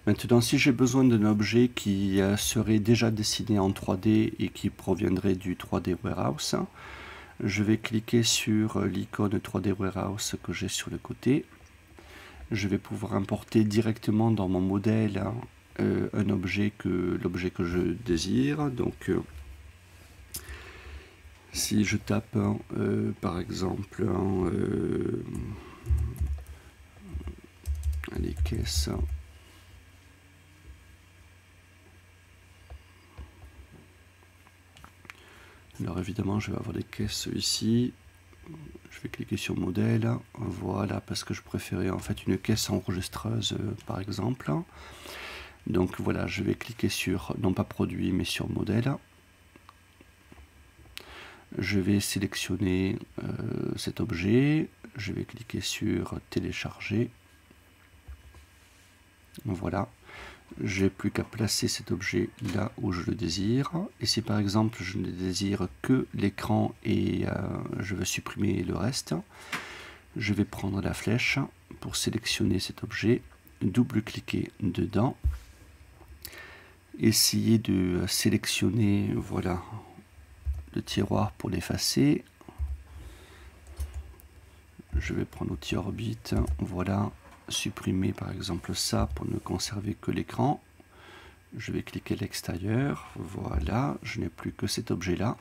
Maintenant, si j'ai besoin d'un objet qui serait déjà dessiné en 3D et qui proviendrait du 3D Warehouse, je vais cliquer sur l'icône 3D Warehouse que j'ai sur le côté. Je vais pouvoir importer directement dans mon modèle l'objet que je désire. Donc, si je tape par exemple les caisses, alors évidemment je vais avoir des caisses ici, je vais cliquer sur modèle, voilà, parce que je préférais en fait une caisse enregistreuse par exemple. Donc voilà, je vais cliquer sur, non pas produit, mais sur modèle. Je vais sélectionner cet objet, je vais cliquer sur télécharger. Voilà, j'ai plus qu'à placer cet objet là où je le désire. Et si par exemple je ne désire que l'écran et je veux supprimer le reste, je vais prendre la flèche pour sélectionner cet objet, double-cliquer dedans, essayer de sélectionner, voilà, le tiroir pour l'effacer. Je vais prendre outil orbite, voilà, supprimer par exemple ça pour ne conserver que l'écran. Je vais cliquer à l'extérieur, voilà, je n'ai plus que cet objet là.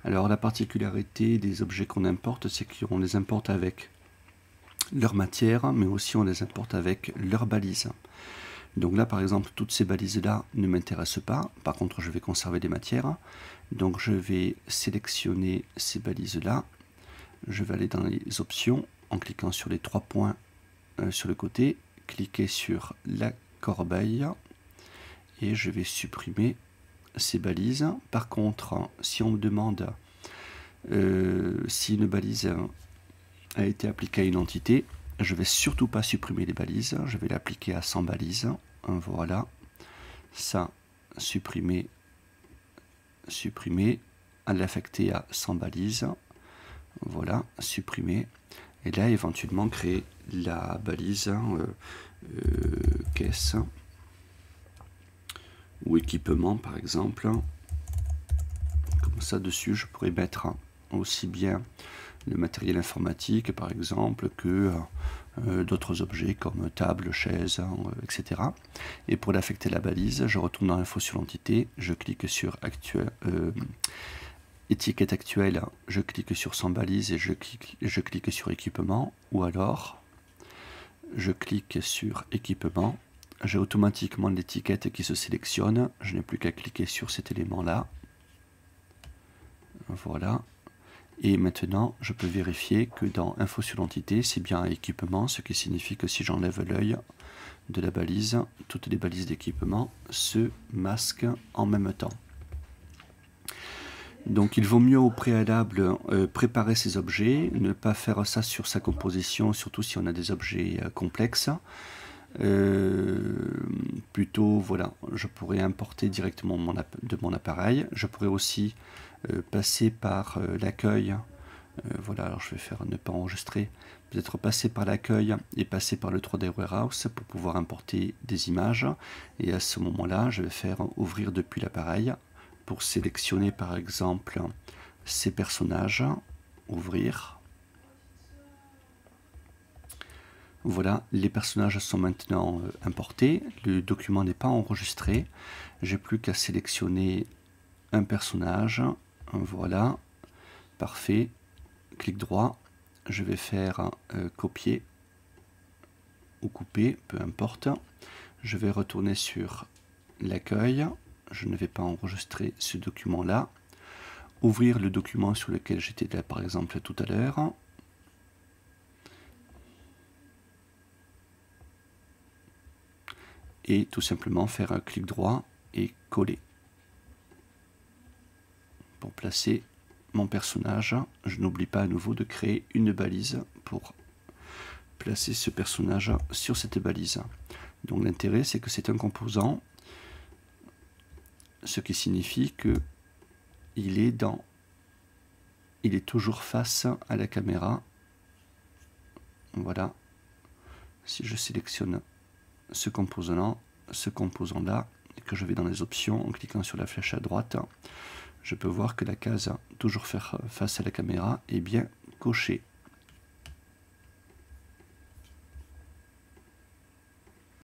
Alors la particularité des objets qu'on importe, c'est qu'on les importe avec leur matière, mais aussi on les importe avec leurs balises. Donc là par exemple toutes ces balises là ne m'intéressent pas, par contre je vais conserver des matières. Donc je vais sélectionner ces balises là, je vais aller dans les options en cliquant sur les trois points sur le côté, cliquer sur la corbeille et je vais supprimer ces balises. Par contre, si on me demande si une balise a été appliquée à une entité, je vais surtout pas supprimer les balises, je vais l'appliquer à 100 balises. Voilà, ça, supprimer, supprimer, à l'affecter à 100 balises. Voilà, supprimer. Et là, éventuellement, créer la balise caisse ou équipement, par exemple. Comme ça, dessus, je pourrais mettre aussi bien le matériel informatique, par exemple, que d'autres objets comme table, chaise, etc. Et pour l'affecter la balise, je retourne dans l'info sur l'entité, je clique sur étiquette actuelle, je clique sur 100 balises et je clique sur équipement, ou alors je clique sur équipement, j'ai automatiquement l'étiquette qui se sélectionne, je n'ai plus qu'à cliquer sur cet élément là, voilà, et maintenant je peux vérifier que dans info sur l'entité c'est bien équipement, ce qui signifie que si j'enlève l'œil de la balise, toutes les balises d'équipement se masquent en même temps. Donc il vaut mieux au préalable préparer ces objets, ne pas faire ça sur sa composition, surtout si on a des objets complexes. Plutôt, voilà, je pourrais importer directement de mon appareil. Je pourrais aussi passer par l'accueil. Voilà, alors je vais faire ne pas enregistrer. Peut-être passer par l'accueil et passer par le 3D Warehouse pour pouvoir importer des images. Et à ce moment-là, je vais faire ouvrir depuis l'appareil pour sélectionner par exemple ces personnages, ouvrir. Voilà, les personnages sont maintenant importés, le document n'est pas enregistré, j'ai plus qu'à sélectionner un personnage, voilà, parfait, clic droit, je vais faire copier ou couper, peu importe, je vais retourner sur l'accueil, je ne vais pas enregistrer ce document là, ouvrir le document sur lequel j'étais là par exemple tout à l'heure, et tout simplement faire un clic droit et coller pour placer mon personnage. Je n'oublie pas à nouveau de créer une balise pour placer ce personnage sur cette balise. Donc l'intérêt c'est que c'est un composant, ce qui signifie que il est toujours face à la caméra. Voilà, si je sélectionne ce composant, ce composant-là et que je vais dans les options en cliquant sur la flèche à droite, je peux voir que la case toujours faire face à la caméra est bien cochée.